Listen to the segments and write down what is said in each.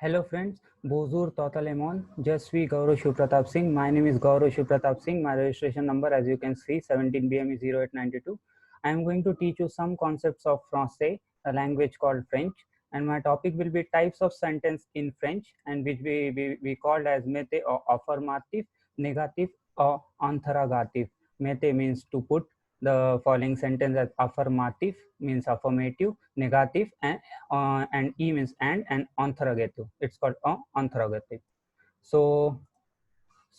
Hello friends, Bonjour Totalemon, je suis Gaurav Shivpratap Singh. My name is Gaurav Shivpratap Singh. My registration number, as you can see, 17BM is 0892. I am going to teach you some concepts of Francais, a language called French, and my topic will be types of sentence in French, and which we called as mete or affirmative, negative or interrogative. Mete means to put the following sentence as affirmative means affirmative, negative and e means and interrogative. It's called interrogative. So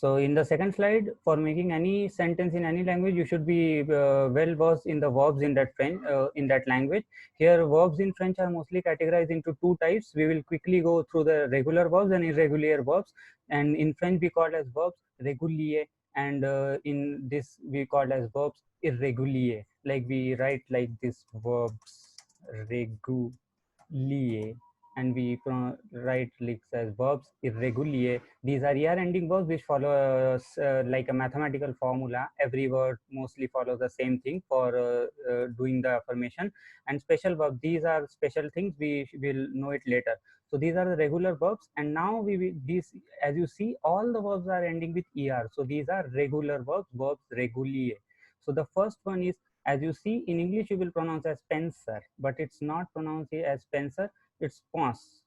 in the second slide, for making any sentence in any language, you should be well versed in the verbs in that French in that language. Here, verbs in French are mostly categorized into two types. We will quickly go through the regular verbs and irregular verbs. And in French, we call as verbs régulier, and in this we call as verbs irrégulier. Like we write like this: verbs régulier, and we write like as verbs irregulier. These are ER ending verbs which follow like a mathematical formula. Every word mostly follows the same thing for doing the affirmation. And special verbs, these are special things, we will know it later. So these are the regular verbs, and now these, as you see, all the verbs are ending with ER. So these are regular verbs, verbs régulier. So the first one is, as you see, in English you will pronounce as penser, but it's not pronounced as penser, it's pense.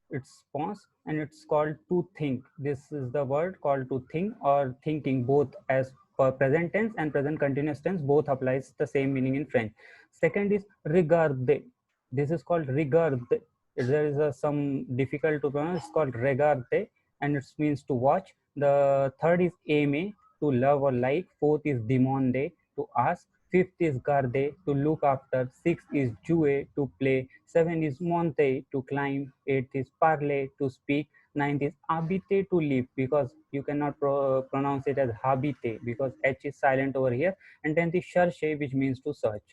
It's pense, and it's called to think. This is the word called to think or thinking, both as for present tense and present continuous tense, both applies the same meaning in French. Second is regarder. This is called regarder. There is some difficult to pronounce, it's called regarder, and it means to watch. The third is aimer, to love or like. Fourth is demander, to ask. Fifth is garder, to look after. Sixth is jouer, to play. Seven is monter, to climb. Eighth is parler, to speak. Ninth is habiter, to live, because you cannot pronounce it as habiter because H is silent over here. And 10th is chercher, which means to search.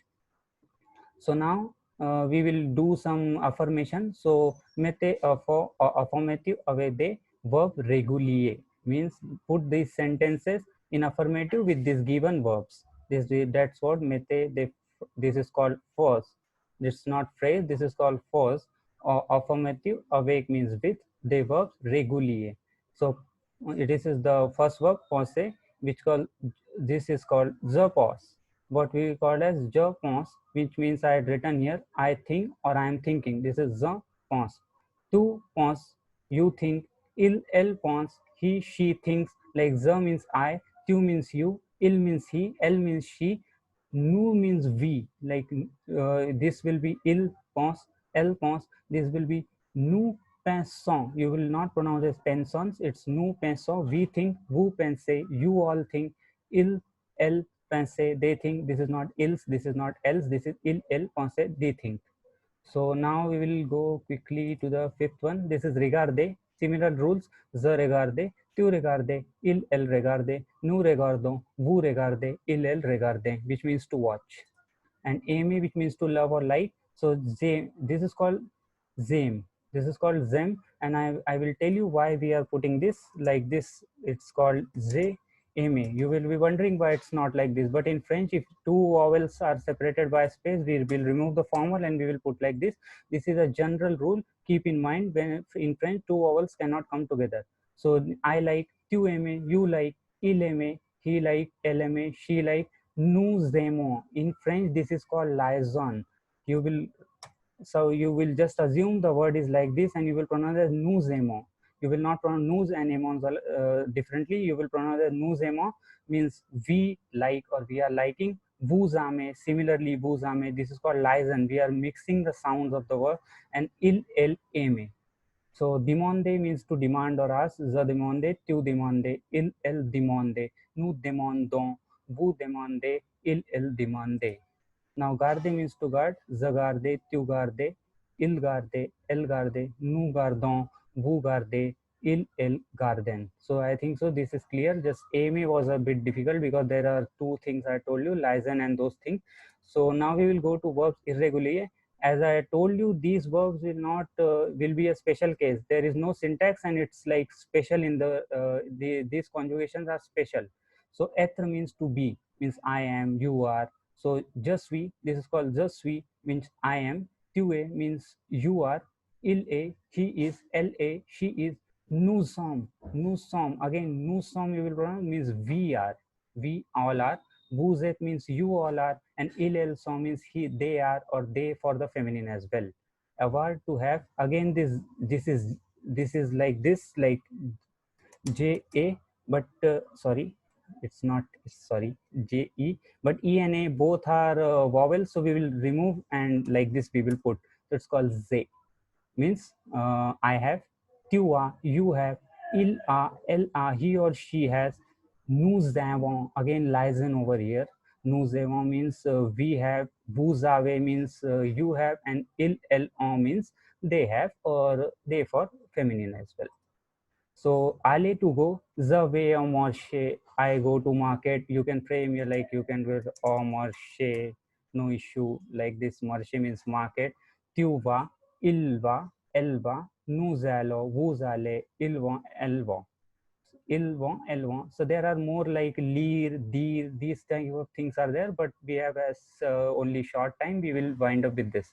So now we will do some affirmation. So mete for affirmative avede verb régulier means put these sentences in affirmative with these given verbs. That's what mete. This is called force. It's not phrase. This is called force. Or affirmative awake means with the verbs régulier. So this is the first verb penser, which called, this is called je pense, what we call as je pense, which means I had written here I think or I am thinking. This is je pense. Tu penses, you think. Elle pense, he she thinks. Like je means I, tu means you, il means he, elle means she, nous means we. Like this will be il pense, elle pense. This will be nous pensons. You will not pronounce as pensons. It's nous pensons. We think. Vous pensez. You all think. Il, elle pensez. They think. This is not ils. This is not else. This is il, elle pensez. They think. So now we will go quickly to the fifth one. This is regarder. Similar rules. Je regarde, tu regarde, il, elle regarde, nous regardons, vous regardez, il, elle regarde, which means to watch. And aimer, which means to love or like. So this is called zem. This is called zem, and I will tell you why we are putting this like this. It's called ze aimer. You will be wondering why it's not like this, but in French, if two vowels are separated by space, we will remove the formal and we will put like this. This is a general rule. Keep in mind, when in French two vowels cannot come together. So I like, tu aimes, you like, il aime, he like, elle aime, she like, nous aimons. In French, this is called liaison. You will just assume the word is like this, and you will pronounce as nous aimons. You will not pronounce nous and aimons differently. You will pronounce as nous aimons, means we like or we are liking. Vous aimez, similarly vous aimez. This is called liaison. We are mixing the sounds of the word. And il, elle aime. So demander means to demand or ask. Je demande, tu demandes, il, elle demande, nous demandons, vous demandez, il, elle demande. Now garde means to guard. Je garde, tu garde, il garde, elle garde, nous gardons, vous gardez, il, elle garden. So I think so this is clear. Just aimer was a bit difficult because there are two things I told you, liaison and those things. So now we will go to verbs irregulier. As I told you, these verbs will not will be a special case. There is no syntax, and it's like special in these conjugations are special. So être means to be, means I am, you are. So je suis, this is called je suis, means I am. Tu es means you are. il a, he is, la, she is, nous sommes, again nous sommes you will pronounce means we are, we all are, vous êtes means you all are, and elles sont means he, they are, or they for the feminine as well. Award to have, again this is like this, like J A, but sorry, it's not, sorry, J E, but E and A both are vowels, so we will remove and like this we will put. So it's called Z, means I have, tu as, you have, il a, elle a, he or she has, nous avons, again Lizen over here. Nous avons means we have, vous avez means you have, and ils, elles ont means they have, or they for feminine as well. So aller to go, the way au marché, I go to market. You can frame here like you can read au marché, no issue. Like this, marché means market. Tu vas, il va, elle va, nous allons, vous allez, ils vont, elles vont. Ils vont, elles vont. So there are more like lire, dir, these type of things are there, but we have as only short time. We will wind up with this.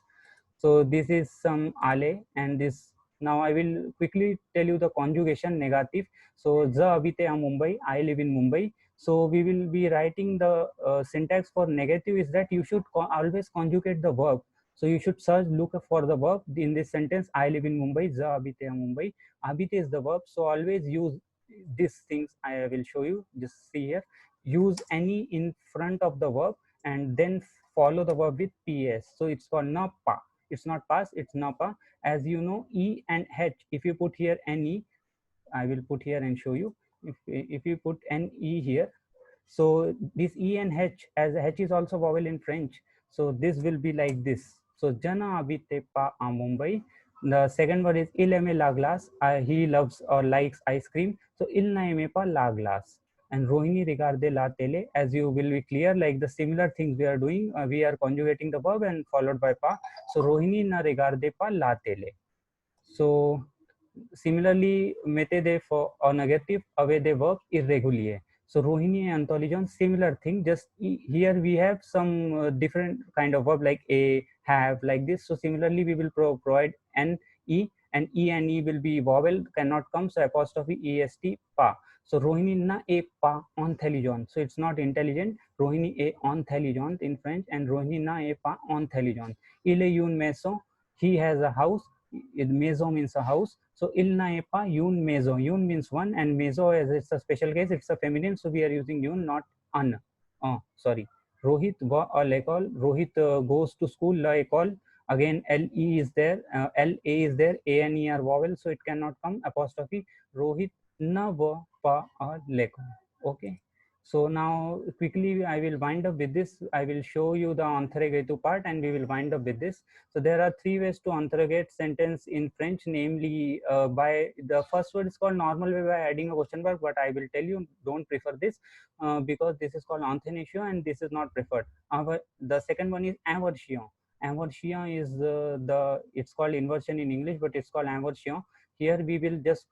So this is some ale, and this, now I will quickly tell you the conjugation negative. So za abite a Mumbai, I live in Mumbai. So we will be writing the syntax for negative is that you should always conjugate the verb. So you should search, look for the verb in this sentence. I live in Mumbai, za abite a Mumbai. Abite is the verb, so always use these things. I will show you. Just see here. Use any in front of the verb and then follow the verb with ps. So it's called na pa. It's not pass, it's napa. As you know, e and h, if you put here ne, I will put here and show you. If you put ne here, so this e and h, as h is also vowel in French, so this will be like this. So jana abite pa a Mumbai. The second word is il aime la glace, he loves or likes ice cream. So il na aime pa la glace. And Rohini regarde la tele, as you will be clear, like the similar things we are doing, we are conjugating the verb and followed by pa. So Rohini na regarde pa la tele. So similarly, mete de for or negative, away the verb irregulier. So Rohini and Antolijon, similar thing, just here we have some different kind of verb like a, have, like this. So similarly, we will provide an e, and e and e will be vowel, cannot come, so apostrophe est pa. So Rohini na a pa intelligent. So it's not intelligent. Rohini a intelligent in French, and Rohini na a pa intelligent. Il est une maison. He has a house. Maison means a house. So il n'a pas une maison. Une means one, and maison, as it's a special case, it's a feminine, so we are using une, not an. Sorry. Rohit va à l'école. Rohit goes to school. La école. Again, le is there. La is there. A and e are vowel, so it cannot come. Apostrophe. Rohit na va pa à l'école. Okay. So now quickly I will wind up with this. I will show you the interrogative part, and we will wind up with this. So there are three ways to interrogate sentence in French, namely by the first word is called normal way by adding a question mark, but I will tell you don't prefer this because this is called intonation and this is not preferred. The second one is inversion. Inversion is it's called inversion in English, but it's called inversion. Here we will just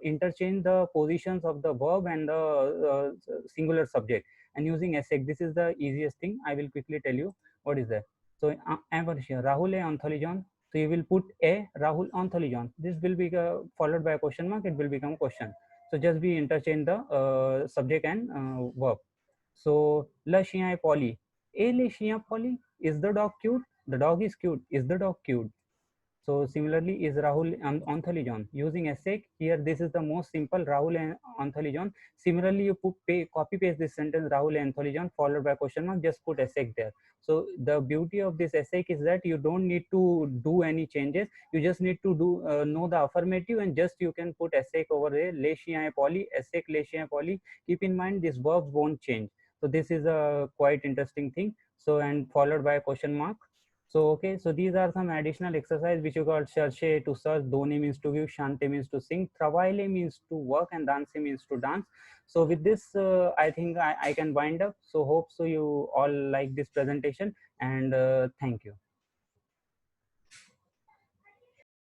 interchange the positions of the verb and the singular subject, and using essay. This is the easiest thing. I will quickly tell you what is that. So inversion, Rahul est intelligent. So you will put a, Rahul intelligent. This will be followed by a question mark. It will become a question. So just be interchange the subject and verb. So le chien est poli. Et le chien poli? Is the dog cute? The dog is cute. Is the dog cute? So similarly is Rahul intelligent. Using essay here, this is the most simple, Rahul intelligent. Similarly, you copy paste this sentence, Rahul intelligent, followed by question mark, just put essay there. So the beauty of this essay is that you don't need to do any changes. You just need to do know the affirmative, and just you can put essay over there, le chien poly, essay le chien poly. Keep in mind these verbs won't change. So this is a quite interesting thing. So and followed by a question mark. So okay, so these are some additional exercise which you call cherche to search, doni means to give, shante means to sing, travaile means to work, and danse means to dance. So with this, I think I can wind up. So hope so you all like this presentation, and thank you.